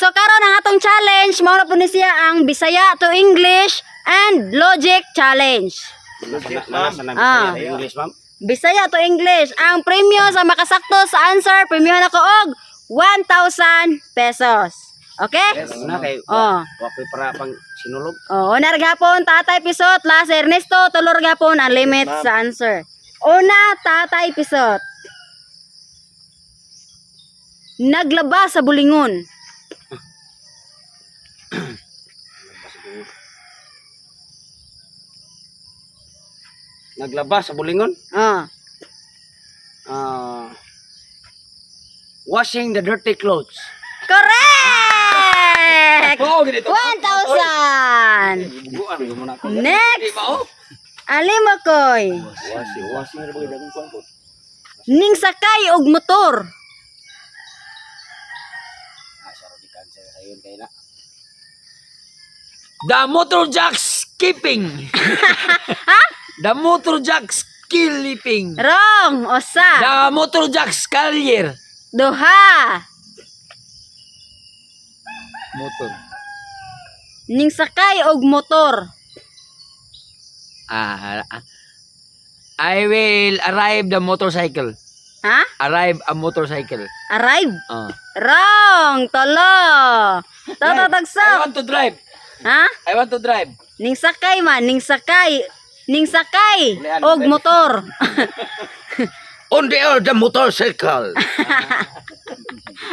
So karon ang atong challenge mao na po ni siya ang Bisaya to English and Logic Challenge. Ah. English, ma'am. Bisaya to English. Ang premyo sa makasakto sa answer, premyohan ako og 1,000 pesos. Okay? Una kay Oh. wakoy para pang sinulog. Oh, una ra gapon Tatay Pisot, last Ernesto, tulo ra gapon ang limit sa answer. Una, Tatay Pisot. Naglaba sa bulingon. Naglaba sa bulingon. Ah. Washing the dirty clothes. Correct! Oh, ganito. 1,000! Buguan mo muna ako. Next! Alimakoy. Washing ra bagay dagong kuan. Ning sakay og motor. Saro di cancel sayon kay na. The motor jack skipping. The motor jack skipping. Wrong! Osa. The motor jack scalier. Duha. Motor. Ning sakay og motor. I will arrive the motorcycle. Ha? Arrive a motorcycle. Arrive. Ah. Wrong! Tolo. I Tatatagsak. want to drive. Ha? I want to drive. Ning sakay man. Ning sakay. Ning sakay og motor. On the air the motorcycle.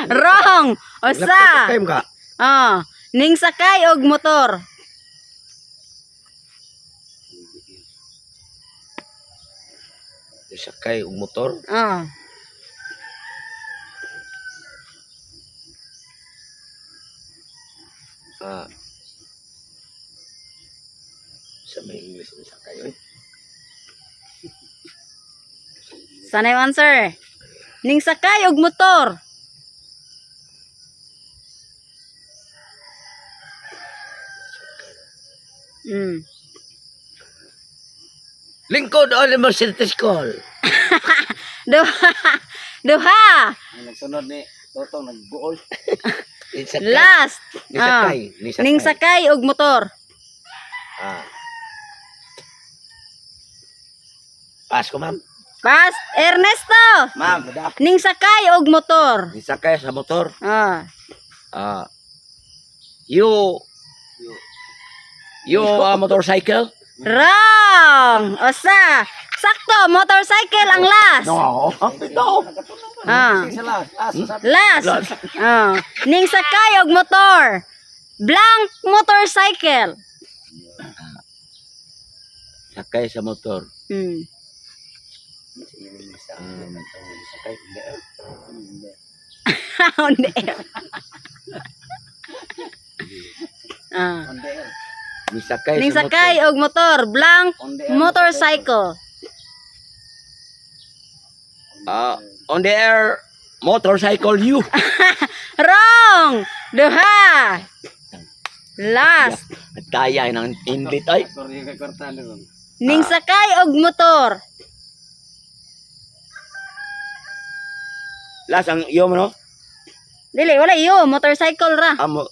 Wrong! Osa. Time ka. Ah, ning sakay og motor. Sakay og motor. Ah. Sa may English ni sakay oy. Sana yung answer. Ning sakay og motor. Lingkod University School. Duha. Duha. Nagsunod ni Totong nagbuol. Last. Ni sakay, ni sakay. Ning sakay og motor. Pas ko, ma'am. Pas, Ernesto. Ma'am, Ning sakay og motor. ni sakay sa motor. Ah. You motorcycle? Wrong. Osa. Sakto, motorcycle ang last. No. No. Ah. Last. Ah. Ning sakay og motor. Blank motorcycle. Sakay sa motor. Sakay. On the air. Ah. Ni sakay Ning sa sakay og motor. Blank motorcycle. On the air motorcycle you. Wrong. Duha. Last. Daya ng indit ay. Ning sakay og motor. Last ang iyo mo no? Dili, wala iyo. Motorcycle ra. Amo.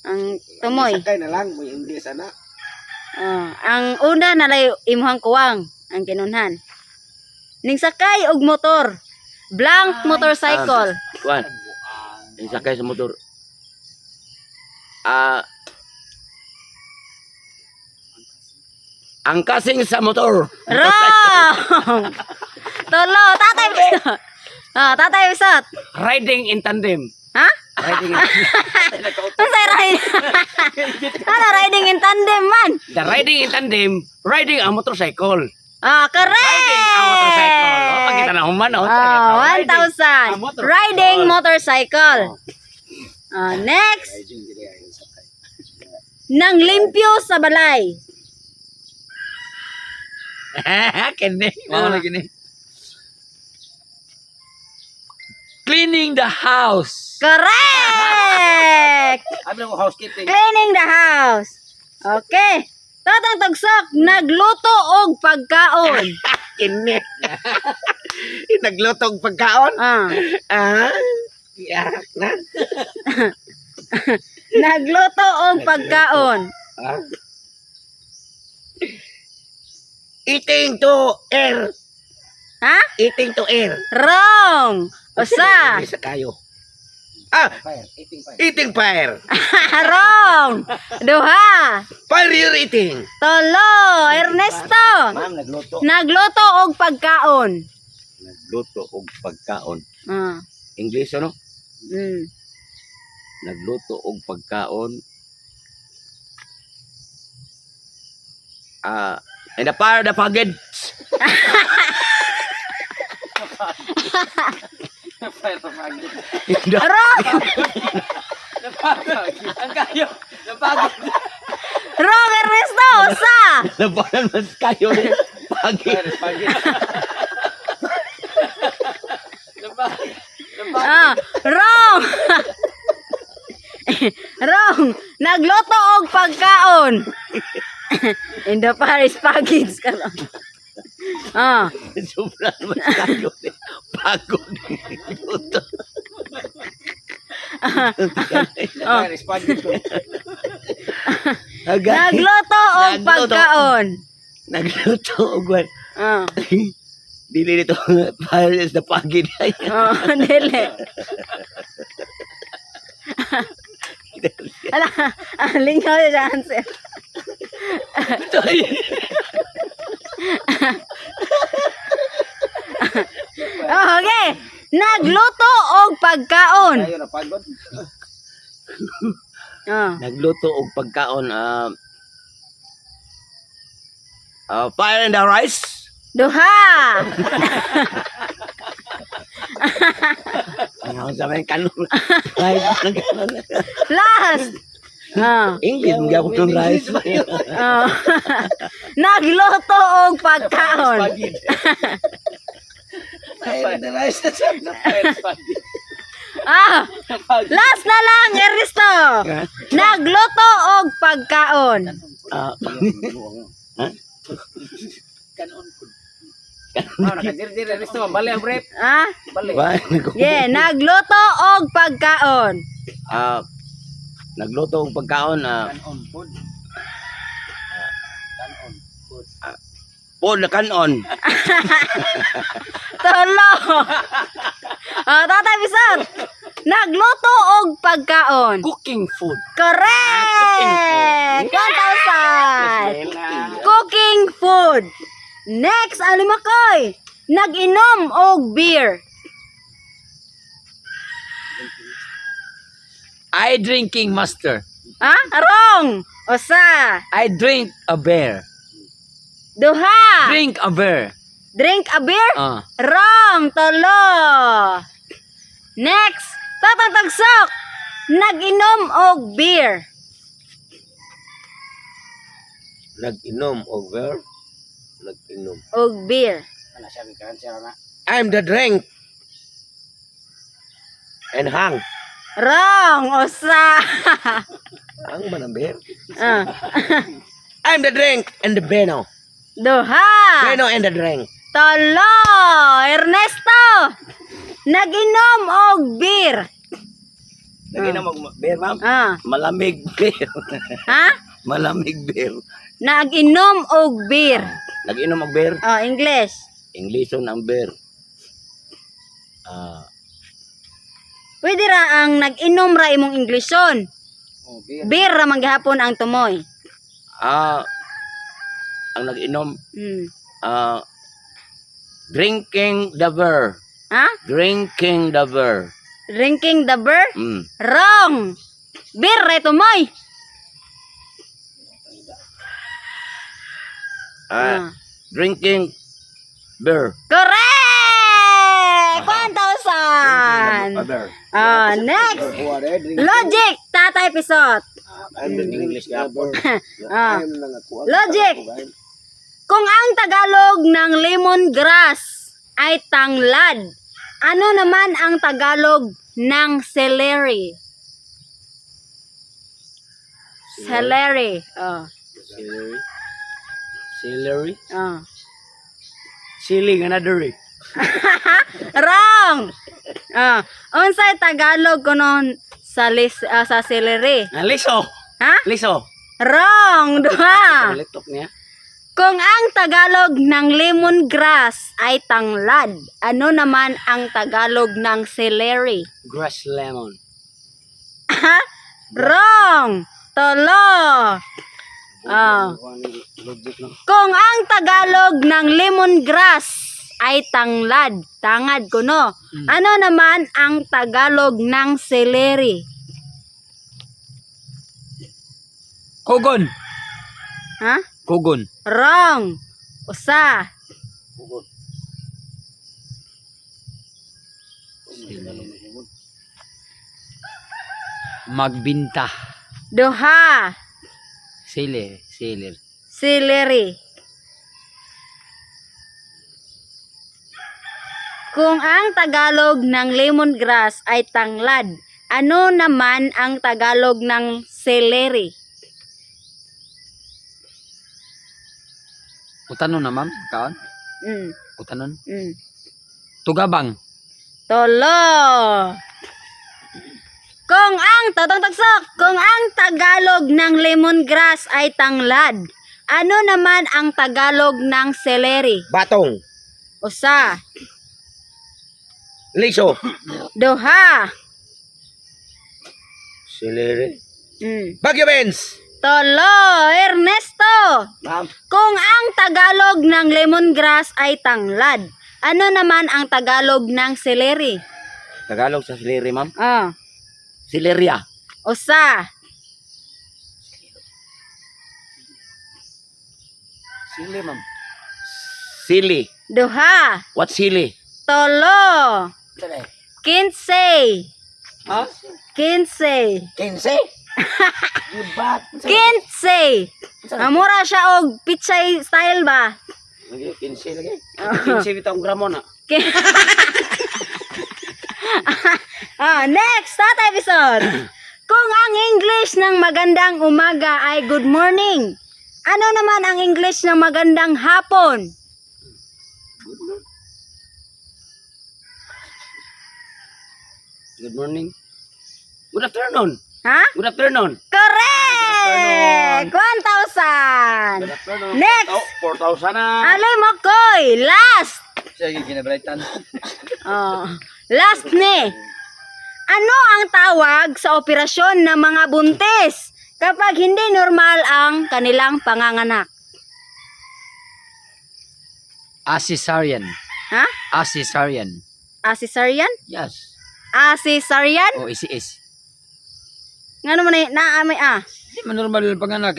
Ang tumoy. Sakay na lang mo hindi sana. Ang una nalay imuhang kuwang. Ang kinunhan. Ning sakay og motor. Blank motorcycle. Kuan. Ni sakay sa motor. Ang kasing sa motor. Wrong. Tolo, tatay bisot. Tatay bisot. Riding in tandem. Ha? Riding in Ano say riding? Ano riding in tandem man? The riding in tandem, riding a motorcycle. Correct. A motorcycle. Pagkita na human. 1,000. Riding motorcycle. Next. Nang limpyo sa balay. Kene. Lagi ni. Cleaning the house. Correct. Ano mo housekeeping? Cleaning the house. Okay. Tatang tagsok, nagluto og pagkaon. Kini. Naglutog pagkaon? Ah. Yak na. Nagluto og pagkaon. Ah? Eating to air. Ha? Eating to air. Wrong. Usa. Isa kayo. Ah, eating fire. Wrong. Duha. Fire you're eating. Tolo. Ernesto. Ma'am, nagluto. Nagluto og pagkaon. Nagluto og pagkaon. Ah. English ano? Mm. Nagluto og pagkaon. And the fire the pagid. Wrong. Ang kayo. Napagod. Wrong, Ernesto. Usa. Labanan mas kayo ni pagid. Ah. Wrong. Wrong. Nagluto og pagkaon. In the Paris Package ka lang. Ah. Sobrang mas kayo ni pagod. Luto. Oh. Agad. Nagluto og Nagluto. pagkaon. Nagluto og wan. Ah. Dili dito fire is the pagid. Oh, dili. Ala, lingaw yung answer. Oh, okay. Nagluto og pagkaon. Oh. Nagluto og pagkaon fire in the rice. Duha. Ano sa may kanon? Rice ng kanon. Last. Oh. English mga ako ng rice. Oh. Nagluto og pagkaon. Fire in the rice. Ah, last na lang, Ernesto. Nagluto og pagkaon. Ha? Ah? Ba? Yeah, nagluto og pagkaon. Nagluto og pagkaon food na kanon. Tolo. Oh, tatay Bisor. Nagluto og pagkaon. Cooking food. Correct! 1,000. Cooking food. Next, Alimakoy. Nag-inom og beer. I drinking master. Ha? Wrong. Usa. I drink a beer. Duha. Drink a beer. Drink a beer? Ah. Wrong. Tolo. Next, Tatang Tagsok. Nag-inom og beer. Nag-inom og beer. Nag-inom. Og beer. I'm the drink. And hang. Wrong. Usa. Hang ba ng beer? Ah. I'm the drink and the Beno. Duha. Beno and the drink. Tolo. Ernesto. Nag-inom og beer. Nag-inom og beer, ma'am? Ah. Malamig beer. Ha? Malamig beer. Nag-inom og beer. Nag-inom og beer. Oh, English. Englishon ang beer. Pwede ra ang nag-inom ra imong Englishon. Beer ra manggihapon ang tumoy. Ang nag-inom, Hmm. drinking the beer. Ha? Drinking the beer. Drinking the beer? Mm. Wrong. Beer ra tumoy. Drinking beer. Correct! 1,000. Next. Logic. Tatay Pisot. I'm the English rapper. Logic. Kung ang Tagalog ng lemongrass ay tanglad, ano naman ang Tagalog ng celery? Celery. Oh. Celery. Celery. Oh. Chili nga na diri. Wrong. Unsay Tagalog kunon sa celery. Liso. Ha? Liso. Wrong. Duha. Litok niya. Kung ang Tagalog ng lemongrass ay tanglad, ano naman ang Tagalog ng celery? Grass lemon. Ha? Wrong. Tolo. Ah. Logic no. Kung ang Tagalog ng lemongrass ay tanglad, tangad ko no. Ano naman ang Tagalog ng celery? Kugon. Ha? Kugon. Wrong. Usa. Magbinta. Duha. Seller. Seller. Celery. Kung ang Tagalog ng lemongrass ay tanglad, ano naman ang Tagalog ng celery? Utanon na, ma'am? Kaon? Mm. Utanon? Mm. Tugabang. Tolo. Kung ang kung ang Tagalog ng lemongrass ay tanglad, ano naman ang Tagalog ng celery? Batong. Usa. Liso. Duha. Celery. Mm. Bagyo Benz. Tolo. Ernesto. Ma'am. Kung ang Tagalog ng lemongrass ay tanglad, ano naman ang Tagalog ng celery? Tagalog sa celery, ma'am. Ah. Celeria. Usa. Sili, ma'am. Sili. Duha. What sili? Tolo. 15. Ha? 15. 15? Ibat. 15. Amura siya og pichay style ba? Lagi, 15 lagi. 15 bitang gramo na. Next, tata episode. Kung ang English ng magandang umaga ay good morning, ano naman ang English ng magandang hapon? Good morning. Good afternoon. Ha? Good afternoon. Correct! 1,000. afternoon. Next. 4,000 na. Alay mo koy, last. Sige, ginabraitan. Last ni. Ano ang tawag sa operasyon ng mga buntis kapag hindi normal ang kanilang panganganak? Cesarean. Ha? Cesarean. Cesarean? Yes. Cesarean? O ICS. Ngano man na may Di man normal yung panganak.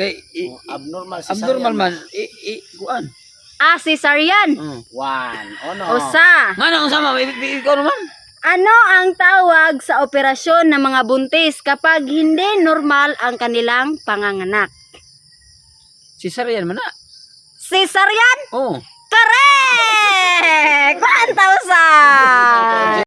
Abnormal Abnormal man. Kuan. Cesarean. One. Ono. Usa. Nga na, kung sama. Ikaw naman. Ano ang tawag sa operasyon ng mga buntis kapag hindi normal ang kanilang panganganak? Cesarean man na. Cesarean? Oo. Correct! 1,000!